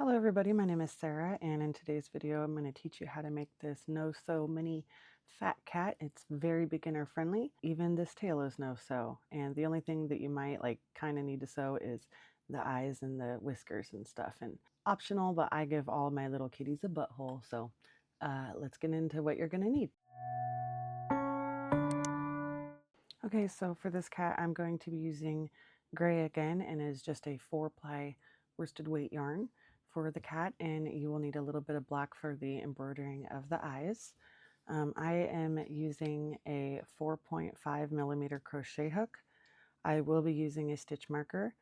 Hello everybody, my name is Sarah, and in today's video I'm going to teach you how to make this no-sew mini fat cat. It's very beginner friendly. Even this tail is no-sew, and the only thing that you might kind of need to sew is the eyes and the whiskers and stuff. And optional, but I give all my little kitties a butthole, so let's get into what you're going to need. Okay, so for this cat I'm going to be using gray again, and it's just a 4-ply worsted weight yarn for the cat, and you will need a little bit of black for the embroidering of the eyes. I am using a 4.5 millimeter crochet hook. I will be using a stitch marker.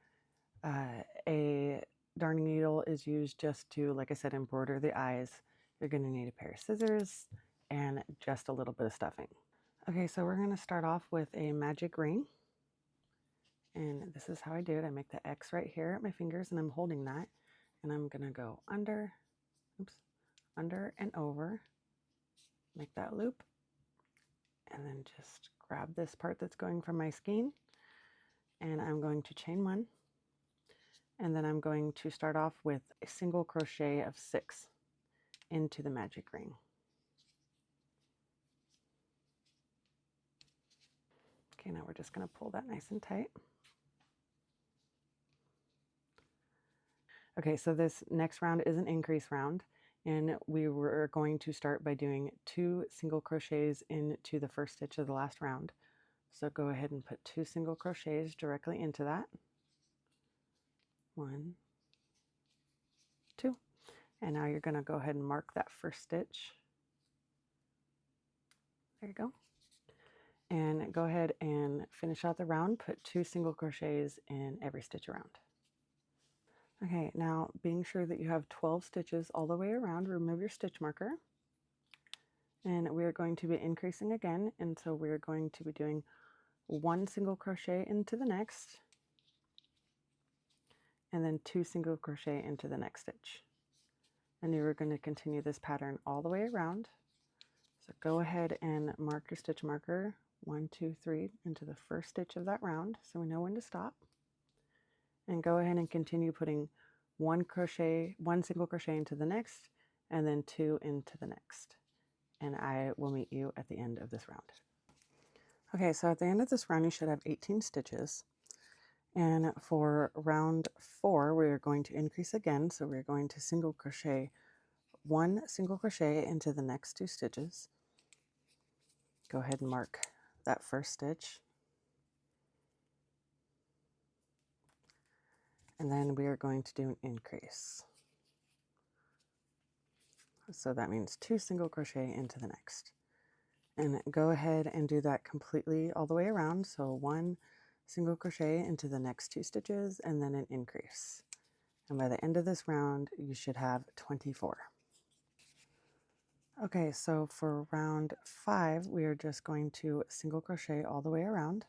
A darning needle is used just to, like I said, embroider the eyes. You're going to need a pair of scissors and just a little bit of stuffing. Okay, so we're going to start off with a magic ring. And this is how I do it. I make the X right here at my fingers, and I'm holding that. And I'm going to go under, under and over, make that loop, and then just grab this part that's going from my skein, and I'm going to chain 1, and then I'm going to start off with a single crochet of 6 into the magic ring. Okay, now we're just going to pull that nice and tight. Okay, so this next round is an increase round, and we were going to start by doing 2 single crochets into the first stitch of the last round. So go ahead and put 2 single crochets directly into that. 1, 2. And now you're going to go ahead and mark that first stitch. There you go. And go ahead and finish out the round. Put 2 single crochets in every stitch around. Okay, now being sure that you have 12 stitches all the way around, remove your stitch marker. And we are going to be increasing again, and so we're going to be doing 1 single crochet into the next, and then 2 single crochet into the next stitch. And you're going to continue this pattern all the way around. So go ahead and mark your stitch marker 1, 2, 3 into the first stitch of that round, so we know when to stop. And go ahead and continue putting 1 single crochet into the next, and then 2 into the next. And I will meet you at the end of this round. Okay, so at the end of this round you should have 18 stitches. And for round 4 we're going to increase again, so we're going to single crochet 1 single crochet into the next 2 stitches. Go ahead and mark that first stitch. And then we are going to do an increase. So that means 2 single crochet into the next. And go ahead and do that completely all the way around. So 1 single crochet into the next 2 stitches, and then an increase. And by the end of this round, you should have 24. Okay, so for round 5, we are just going to single crochet all the way around.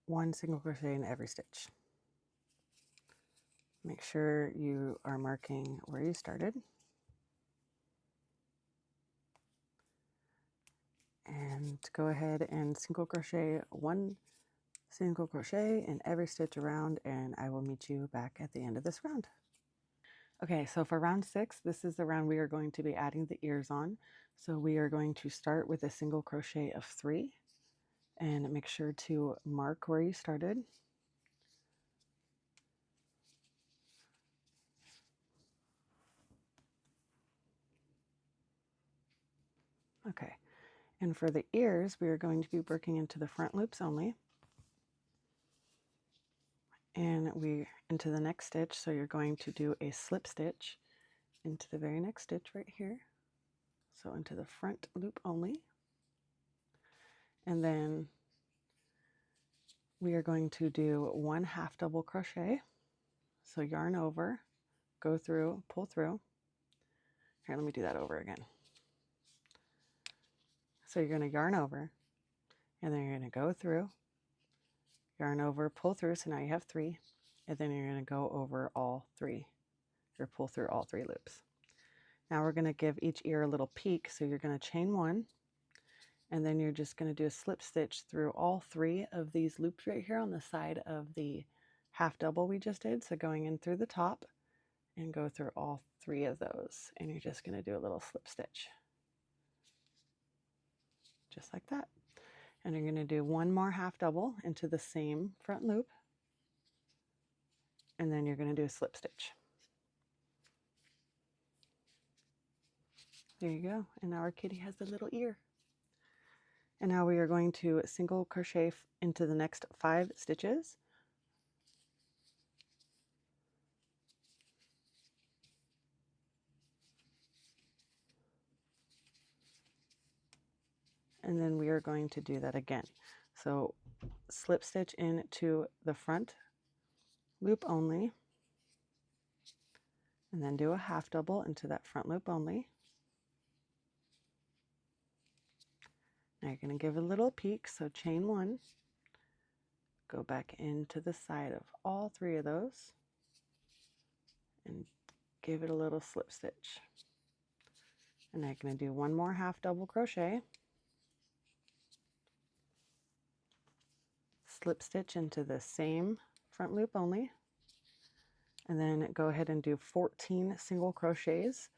1 single crochet in every stitch. Make sure you are marking where you started. And go ahead and single crochet 1 single crochet in every stitch around, and I will meet you back at the end of this round. Okay, so for round 6, this is the round we are going to be adding the ears on. So we are going to start with a single crochet of 3, and make sure to mark where you started. Okay, and for the ears, we are going to be working into the front loops only. And we into the next stitch, so you're going to do a slip stitch into the very next stitch right here. So into the front loop only. And then we are going to do 1 half double crochet. So yarn over, go through, pull through. Here, let me do that over again. So you're going to yarn over, and then you're going to go through, yarn over, pull through, so now you have 3, and then you're going to go over all 3, or pull through all 3 loops. Now we're going to give each ear a little peek, so you're going to chain 1, and then you're just going to do a slip stitch through all 3 of these loops right here on the side of the half double we just did, so going in through the top, and go through all 3 of those, and you're just going to do a little slip stitch just like that. And you're going to do 1 more half double into the same front loop, and then you're going to do a slip stitch. There you go. And now our kitty has a little ear. And now we are going to single crochet into the next 5 stitches. And then we are going to do that again. So slip stitch into the front loop only, and then do a half double into that front loop only. Now you're going to give a little peek, so chain 1, go back into the side of all 3 of those, and give it a little slip stitch. And I'm going to do 1 more half double crochet, slip stitch into the same front loop only, and then go ahead and do 14 single crochets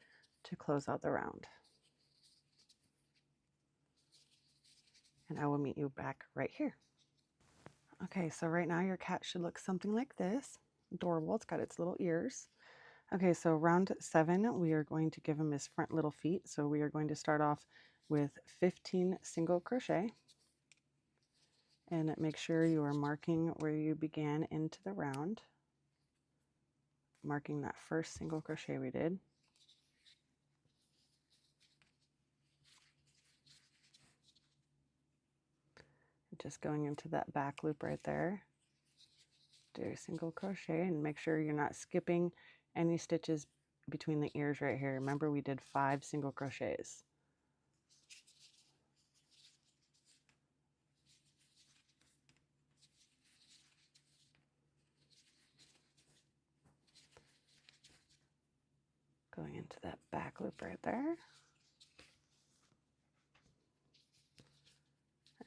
to close out the round. And I will meet you back right here. Okay, so right now your cat should look something like this. Adorable. It's got its little ears. Okay, so round 7, we are going to give him his front little feet. So we are going to start off with 15 single crochet. And make sure you are marking where you began into the round. Marking that first single crochet we did. Just going into that back loop right there. Do a single crochet and make sure you're not skipping any stitches between the ears right here. Remember, we did 5 single crochets. Going into that back loop right there.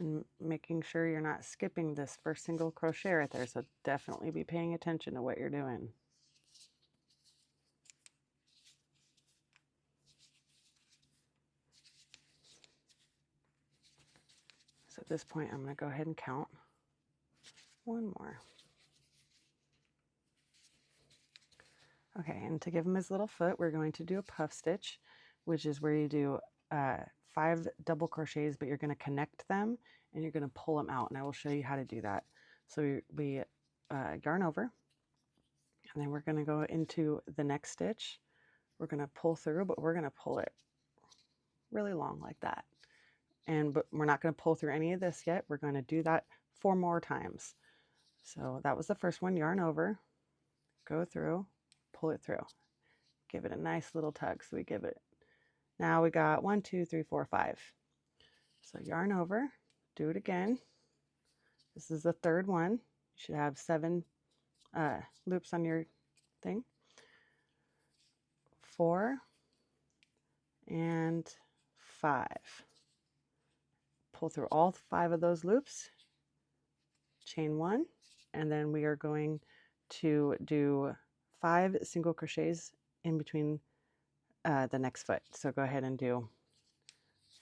And making sure you're not skipping this first single crochet right there. So definitely be paying attention to what you're doing. So at this point, I'm going to go ahead and count 1 more. Okay, and to give him his little foot, we're going to do a puff stitch, which is where you do 5 double crochets, but you're going to connect them and you're going to pull them out, and I will show you how to do that. So we yarn over, and then we're going to go into the next stitch. We're going to pull through, but we're going to pull it really long like that. But we're not going to pull through any of this yet. We're going to do that 4 more times. So that was the first one. Yarn over, go through, pull it through, give it a nice little tug. So we give it, now we got 1, 2, 3, 4, 5. So yarn over, do it again. This is the 3rd one. You should have 7 loops on your thing. 4 and 5. Pull through all 5 of those loops, chain 1, and then we are going to do 5 single crochets in between the next foot. So go ahead and do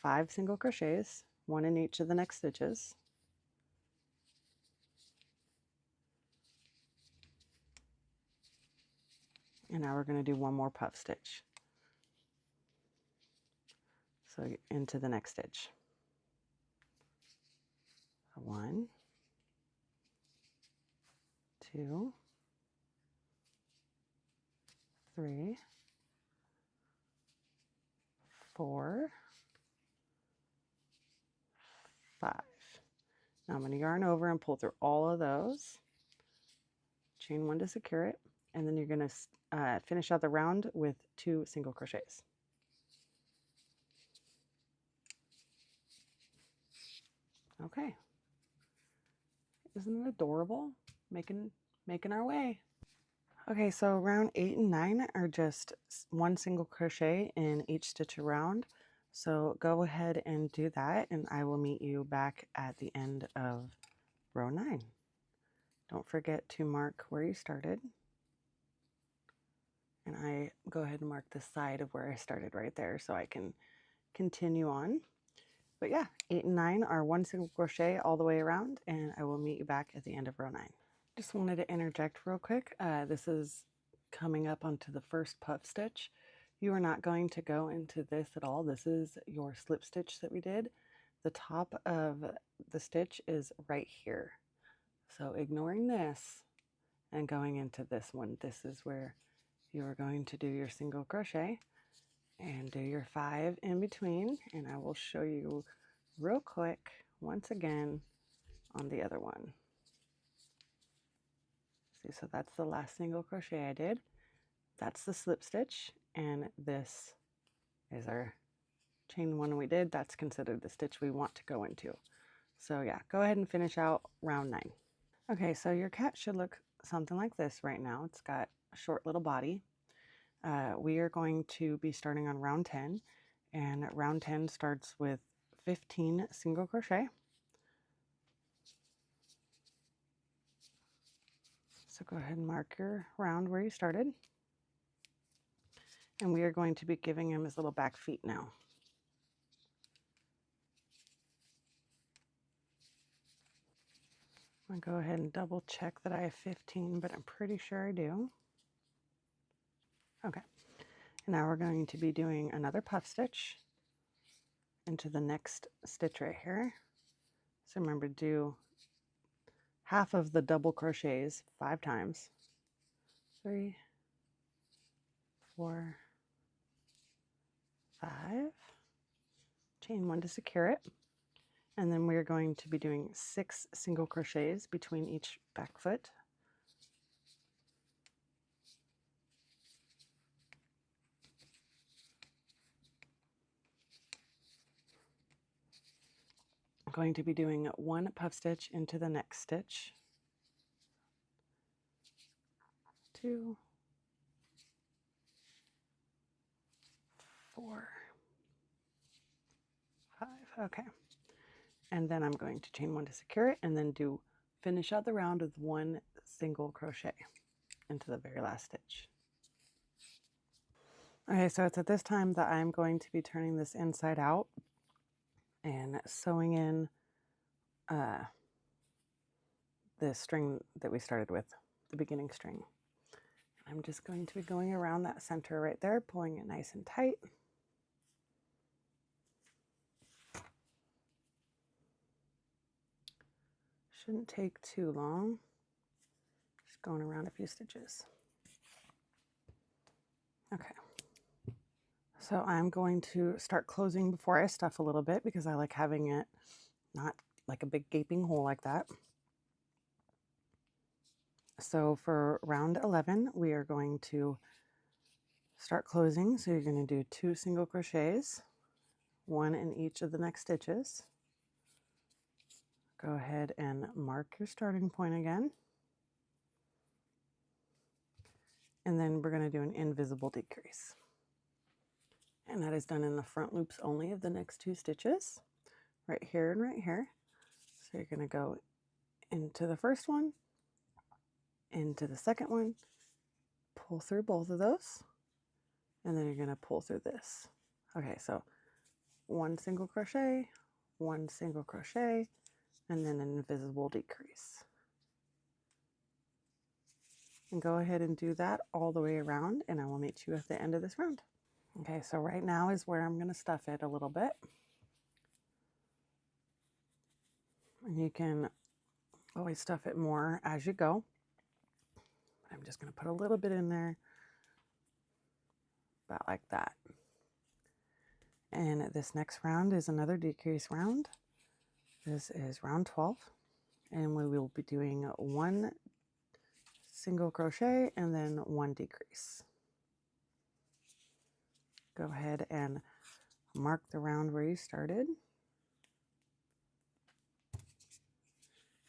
5 single crochets, 1 in each of the next stitches. And now we're going to do 1 more puff stitch. So into the next stitch. 1, 2, 3, 4, 5. Now I'm going to yarn over and pull through all of those. Chain 1 to secure it, and then you're going to finish out the round with 2 single crochets. Okay. Isn't it adorable? Making our way. Okay, so round 8 and 9 are just 1 single crochet in each stitch around. So go ahead and do that, and I will meet you back at the end of row 9. Don't forget to mark where you started And I go ahead and mark the side of where I started right there so I can continue on. But yeah, 8 and 9 are 1 single crochet all the way around, and I will meet you back at the end of row 9. Just wanted to interject real quick. This is coming up onto the first puff stitch. You are not going to go into this at all. This is your slip stitch that we did. The top of the stitch is right here. So ignoring this and going into this one, this is where you are going to do your single crochet and do your 5 in between, and I will show you real quick once again on the other one. See, so that's the last single crochet I did. That's the slip stitch, and this is our chain one we did. That's considered the stitch we want to go into. So yeah, go ahead and finish out round 9. Okay, so your cat should look something like this right now. It's got a short little body. We are going to be starting on round 10, and round 10 starts with 15 single crochet. So go ahead and mark your round where you started. And we are going to be giving him his little back feet now. I'm going to go ahead and double check that I have 15, but I'm pretty sure I do. Okay. Now we're going to be doing another puff stitch into the next stitch right here. So remember to do half of the double crochets 5 times. 3, 4, 5. Chain 1 to secure it. And then we're going to be doing 6 single crochets between each back foot. I'm going to be doing 1 puff stitch into the next stitch. 2, 4, 5. Okay. And then I'm going to chain 1 to secure it and then finish out the round with 1 single crochet into the very last stitch. Okay, so it's at this time that I'm going to be turning this inside out and sewing in the string that we started with, the beginning string. I'm just going to be going around that center right there, pulling it nice and tight. Shouldn't take too long. Just going around a few stitches. Okay. So I'm going to start closing before I stuff a little bit because I like having it not like a big gaping hole like that. So for round 11, we are going to start closing. So you're going to do 2 single crochets, 1 in each of the next stitches. Go ahead and mark your starting point again. And then we're going to do an invisible decrease. And that is done in the front loops only of the next 2 stitches, right here and right here. So you're going to go into the first one, into the second one, pull through both of those, and then you're going to pull through this. Okay, so 1 single crochet, 1 single crochet, and then an invisible decrease. And go ahead and do that all the way around, and I will meet you at the end of this round. Okay, so right now is where I'm going to stuff it a little bit. And you can always stuff it more as you go. I'm just going to put a little bit in there, about like that. And this next round is another decrease round. This is round 12, and we will be doing 1 single crochet and then 1 decrease. Go ahead and mark the round where you started,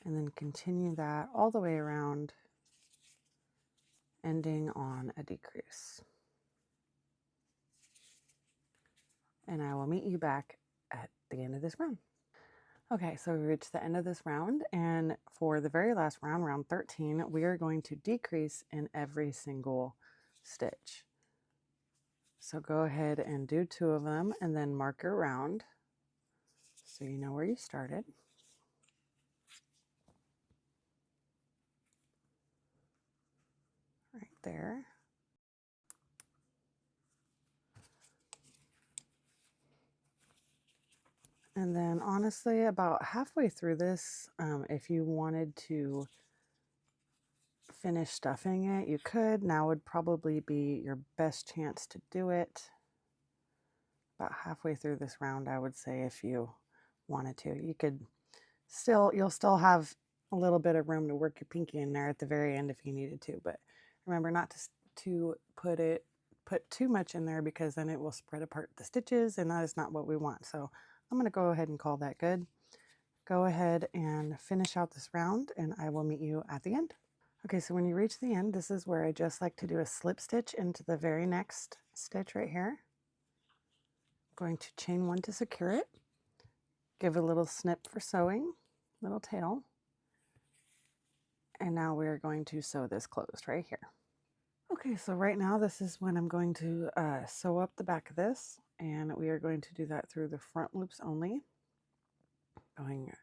and then continue that all the way around, ending on a decrease. And I will meet you back at the end of this round. Okay, so we reached the end of this round, and for the very last round, round 13, we are going to decrease in every single stitch. So go ahead and do 2 of them and then mark your round so you know where you started. Right there. And then honestly, about halfway through this, if you wanted to finish stuffing it, you could. Now would probably be your best chance to do it. About halfway through this round, I would say, if you wanted to. You could still, you'll still have a little bit of room to work your pinky in there at the very end if you needed to, but remember not to put too much in there, because then it will spread apart the stitches, and that is not what we want. So I'm going to go ahead and call that good. Go ahead and finish out this round, and I will meet you at the end. Okay, so when you reach the end, this is where I just like to do a slip stitch into the very next stitch right here. I'm going to chain 1 to secure it, give a little snip for sewing, little tail, and now we're going to sew this closed right here. Okay, so right now this is when I'm going to sew up the back of this, and we are going to do that through the front loops only, going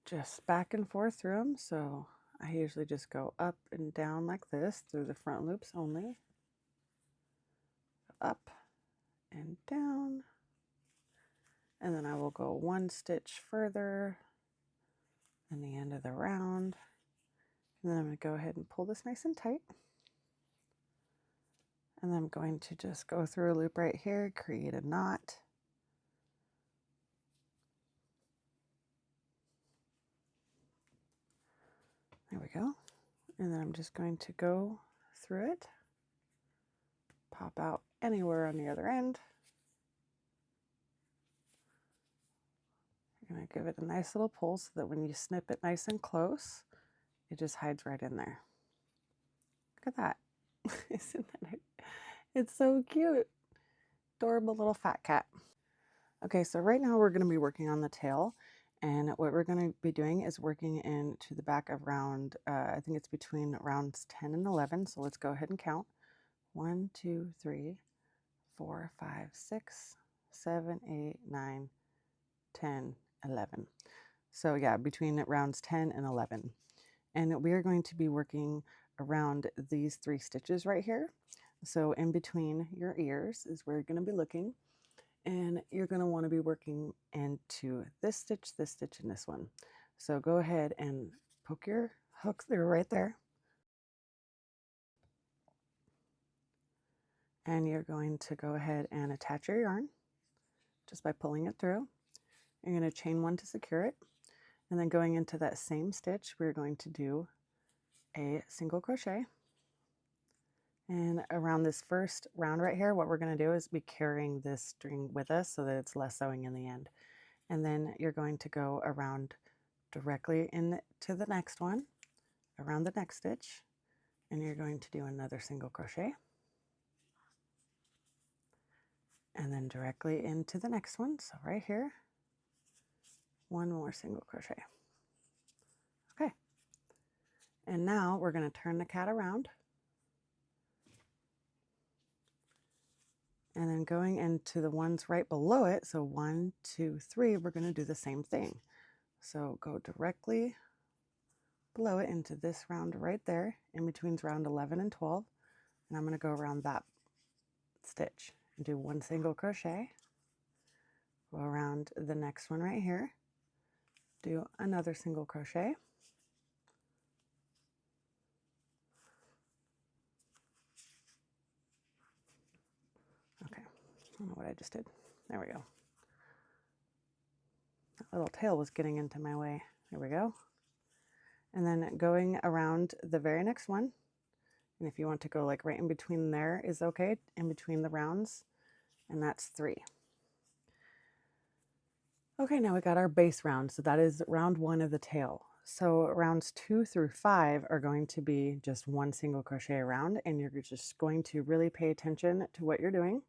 just back and forth through them. So I usually just go up and down like this through the front loops only, up and down, and then I will go 1 stitch further in the end of the round, and then I'm going to go ahead and pull this nice and tight. And then I'm going to just go through a loop right here, create a knot. There we go. And then I'm just going to go through it, pop out anywhere on the other end. You're going to give it a nice little pull so that when you snip it nice and close, it just hides right in there. Look at that. Isn't that it's so cute. Adorable little fat cat. Okay, so right now we're going to be working on the tail, and what we're going to be doing is working into the back of round, I think it's between rounds 10 and 11, so let's go ahead and count. 1, 2, 3, 4, 5, 6, 7, 8, 9, 10, 11. So yeah, between rounds 10 and 11. And we are going to be working around these 3 stitches right here. So in between your ears is where you're going to be looking, and you're going to want to be working into this stitch, and this one. So go ahead and poke your hook through right there. And you're going to go ahead and attach your yarn just by pulling it through. You're going to chain 1 to secure it, and then going into that same stitch, we're going to do a single crochet. And around this first round right here, what we're going to do is be carrying this string with us so that it's less sewing in the end. And then you're going to go around directly into the next one, around the next stitch, and you're going to do another single crochet. And then directly into the next one, so right here, 1 more single crochet. Okay, and now we're going to turn the cat around, and then going into the ones right below it, so 1, 2, 3, we're going to do the same thing. So go directly below it into this round right there, in between round 11 and 12, and I'm going to go around that stitch and do 1 single crochet, go around the next one right here, do another single crochet, okay, I don't know what I just did, there we go. That little tail was getting into my way, there we go. And then going around the very next one, and if you want to go like right in between there is okay, in between the rounds, and that's 3. Okay, now we got our base round, so that is round 1 of the tail. So rounds 2 through 5 are going to be just 1 single crochet around, and you're just going to really pay attention to what you're doing.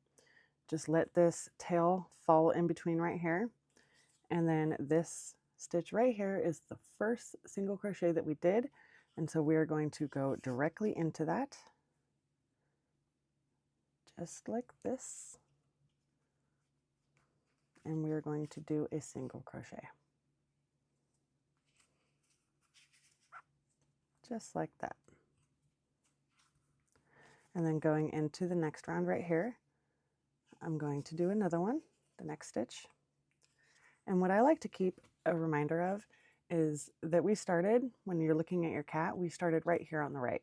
Just let this tail fall in between right here, and then this stitch right here is the first single crochet that we did, and so we are going to go directly into that, just like this. And we're going to do a single crochet. Just like that. And then going into the next round right here, I'm going to do another one, the next stitch. And what I like to keep a reminder of is that we started, when you're looking at your cat, we started right here on the right.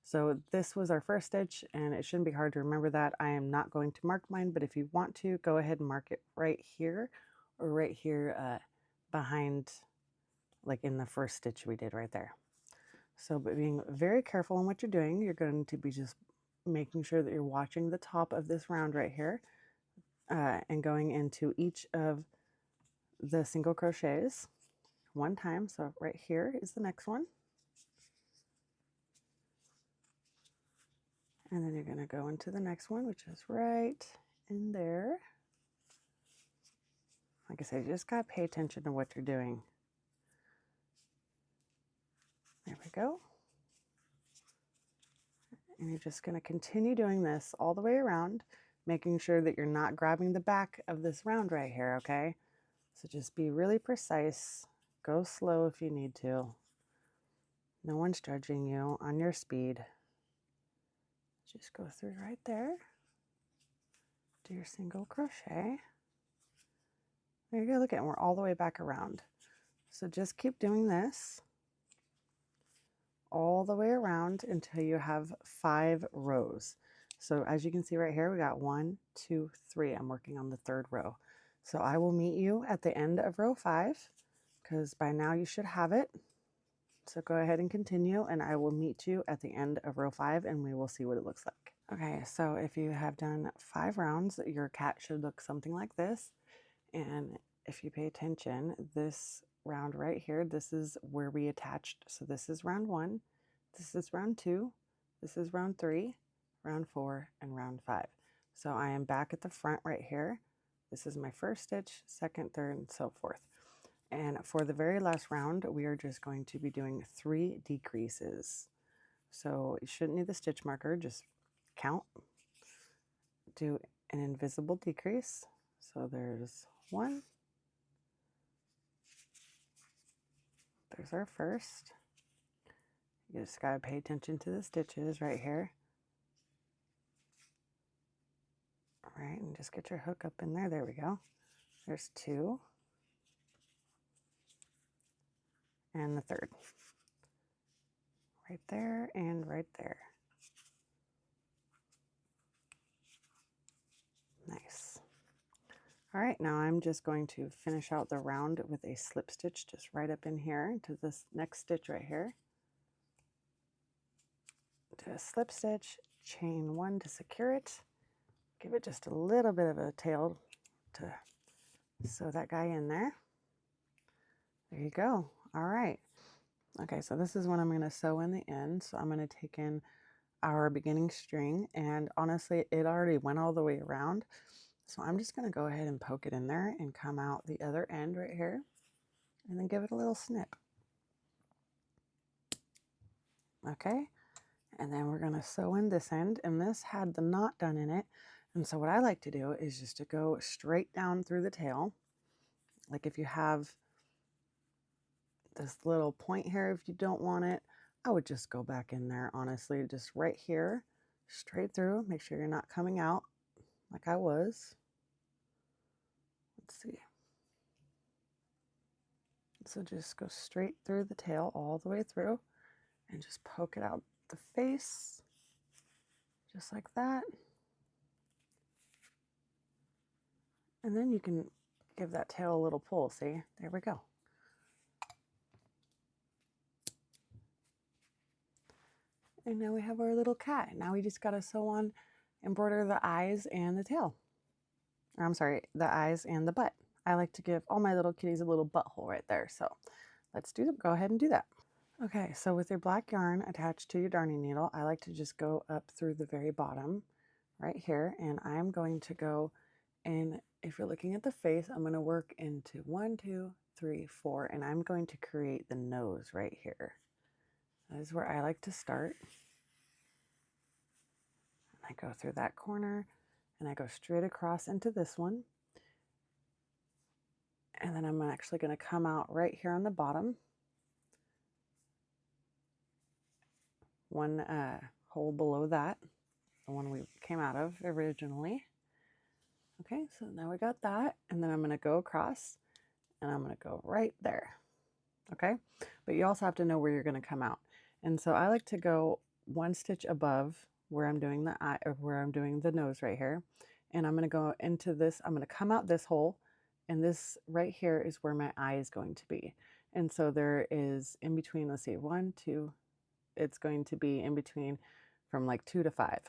So this was our first stitch, and it shouldn't be hard to remember that. I am not going to mark mine, but if you want to, go ahead and mark it right here or right here behind, like in the first stitch we did right there. So but being very careful in what you're doing, you're going to be just making sure that you're watching the top of this round right here and going into each of the single crochets one time. So right here is the next one. And then you're going to go into the next one, which is right in there. Like I said, you just got to pay attention to what you're doing. There we go. And you're just going to continue doing this all the way around, making sure that you're not grabbing the back of this round right here, okay? So just be really precise. Go slow if you need to. No one's judging you on your speed. Just go through right there. Do your single crochet. There you go. Look at it. We're all the way back around. So just keep doing this all the way around until you have 5 rows. So as you can see right here, we got 1, 2, 3. I'm working on the 3rd row. So I will meet you at the end of row 5 because by now you should have it. So go ahead and continue, and I will meet you at the end of row 5 and we will see what it looks like. Okay, so if you have done 5 rounds, your cat should look something like this. And if you pay attention, this round right here, this is where we attached. So this is round 1, this is round 2, this is round 3, round 4, and round 5. So I am back at the front right here. This is my first stitch, second, third, and so forth. And for the very last round, we are just going to be doing 3 decreases. So you shouldn't need the stitch marker, just count, do an invisible decrease. So there's 1, there's our first. You just gotta pay attention to the stitches right here. All right, and just get your hook up in there. There we go. There's 2. And the 3rd. Right there and right there. Nice. All right, now I'm just going to finish out the round with a slip stitch just right up in here to this next stitch right here. Do a slip stitch, chain 1 to secure it. Give it just a little bit of a tail to sew that guy in there. There you go. All right. Okay, so this is when I'm going to sew in the end. So I'm going to take in our beginning string, and honestly, it already went all the way around. So I'm just going to go ahead and poke it in there and come out the other end right here, and then give it a little snip. Okay, and then we're going to sew in this end, and this had the knot done in it. And so what I like to do is just to go straight down through the tail. Like if you have this little point here, if you don't want it, I would just go back in there, honestly, just right here, straight through. Make sure you're not coming out like I was. Let's see. So just go straight through the tail all the way through and just poke it out the face, just like that. And then you can give that tail a little pull, see? There we go. And now we have our little cat. Now we just gotta sew on, embroider the eyes and the tail. Or I'm sorry, the eyes and the butt. I like to give all my little kitties a little butthole right there. So let's go ahead and do that. Okay, so with your black yarn attached to your darning needle, I like to just go up through the very bottom right here. And I'm going to go, and if you're looking at the face, I'm gonna work into 1, 2, 3, 4, and I'm going to create the nose right here. That is where I like to start. I go through that corner and I go straight across into this one. And then I'm actually going to come out right here on the bottom. One hole below that, the one we came out of originally. Okay, so now we got that, and then I'm going to go across and I'm going to go right there. Okay, but you also have to know where you're going to come out. And so I like to go one stitch above where I'm doing the eye, or where I'm doing the nose right here. And I'm going to go into this, I'm going to come out this hole, and this right here is where my eye is going to be. And so there is in between, let's see, 1, 2, it's going to be in between from like 2 to 5.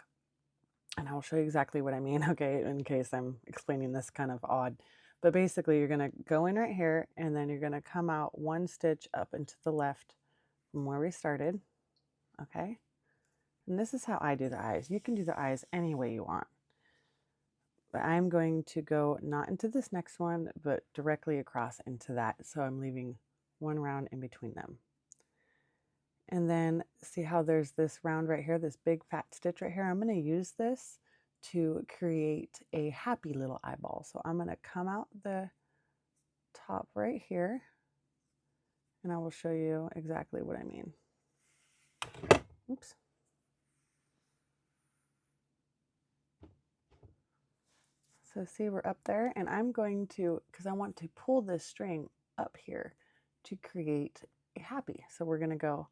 And I'll show you exactly what I mean, okay, in case I'm explaining this kind of odd. But basically, you're going to go in right here, and then you're going to come out one stitch up and to the left from where we started, okay? And this is how I do the eyes. You can do the eyes any way you want. But I'm going to go not into this next one, but directly across into that. So I'm leaving one round in between them. And then see how there's this round right here, this big fat stitch right here. I'm going to use this to create a happy little eyeball. So I'm going to come out the top right here, and I will show you exactly what I mean. Oops. So see, we're up there, and I'm going to, because I want to pull this string up here to create a happy. So we're going to go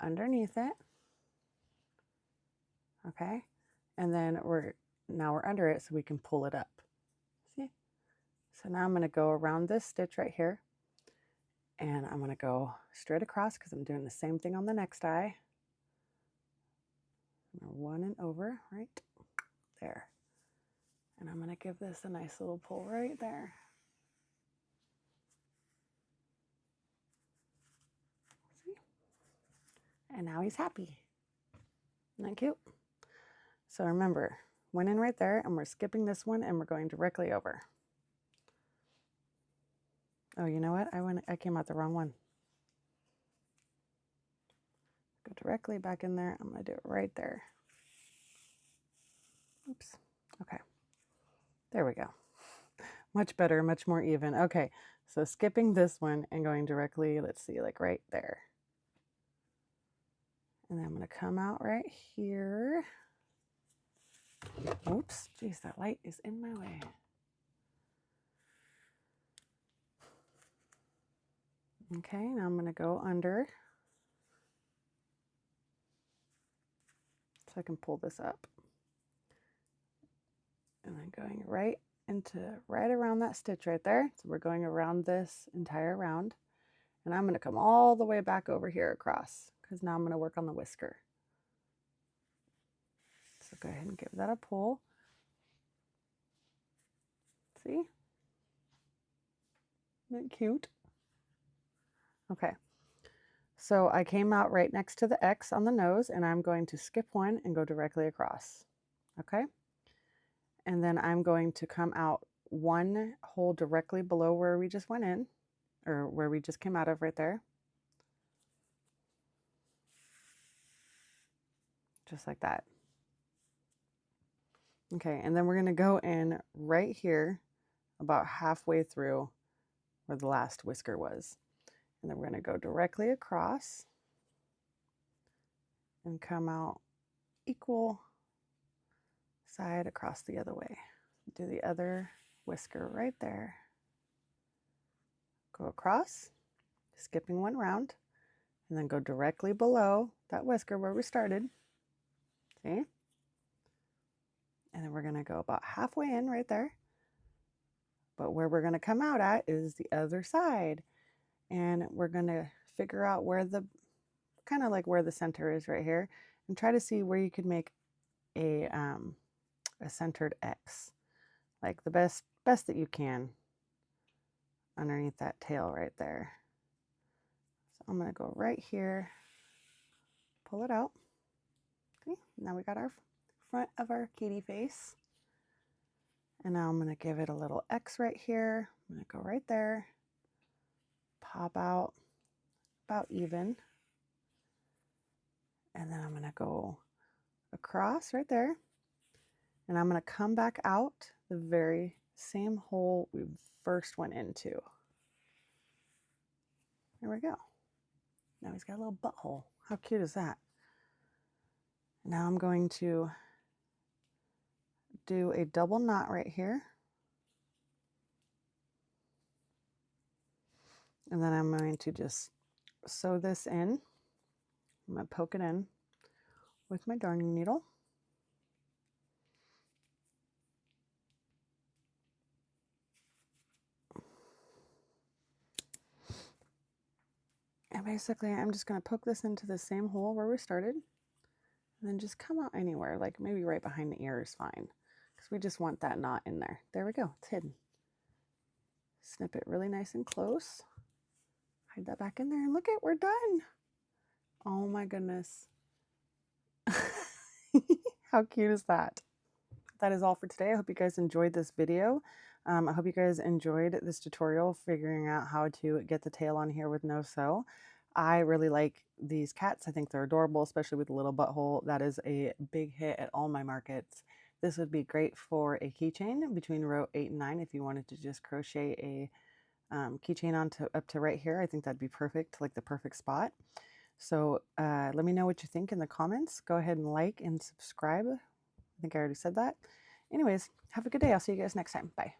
underneath it, okay? And then now we're under it so we can pull it up. See? So now I'm going to go around this stitch right here, and I'm going to go straight across because I'm doing the same thing on the next eye. One and over right there. And I'm going to give this a nice little pull right there. See? And now he's happy. Isn't that cute? So remember, went in right there, and we're skipping this one, and we're going directly over. Oh, you know what? I came out the wrong one. Go directly back in there. I'm going to do it right there. Oops. Okay. There we go. Much better, much more even. Okay, so skipping this one and going directly, let's see, like right there. And then I'm going to come out right here. Oops, geez, that light is in my way. Okay, now I'm going to go under so I can pull this up. And then going right around that stitch right there. So we're going around this entire round. And I'm going to come all the way back over here across because now I'm going to work on the whisker. So go ahead and give that a pull. See? Isn't that cute? Okay. So I came out right next to the X on the nose, and I'm going to skip one and go directly across. Okay? And then I'm going to come out one hole directly below where we just went in, or where we just came out of right there. Just like that. Okay, and then we're going to go in right here about halfway through where the last whisker was. And then we're going to go directly across and come out equal side across the other way. Do the other whisker right there. Go across, skipping one round, and then go directly below that whisker where we started. See? And then we're going to go about halfway in right there. But where we're going to come out at is the other side. And we're going to figure out where the, kind of like where the center is right here, and try to see where you could make a centered X, like the best that you can underneath that tail right there. So I'm going to go right here, pull it out. Okay, now we got our front of our kitty face. And now I'm going to give it a little X right here. I'm going to go right there, pop out about even. And then I'm going to go across right there. And I'm going to come back out the very same hole we first went into. There we go. Now he's got a little butthole. How cute is that? Now I'm going to do a double knot right here. And then I'm going to just sew this in. I'm going to poke it in with my darning needle. And basically I'm just going to poke this into the same hole where we started, and then just come out anywhere, like maybe right behind the ear is fine, because we just want that knot in there. There we go, it's hidden. Snip it really nice and close. Hide that back in there, and look at, we're done. Oh my goodness. How cute is that? That is all for today. I hope you guys enjoyed this video. I hope you guys enjoyed this tutorial figuring out how to get the tail on here with no sew. I really like these cats. I think they're adorable, especially with a little butthole. That is a big hit at all my markets. This would be great for a keychain between row 8 and 9 if you wanted to just crochet a keychain onto up to right here. I think that'd be perfect, like the perfect spot. So let me know what you think in the comments. Go ahead and like and subscribe. I think I already said that. Anyways, have a good day. I'll see you guys next time. Bye.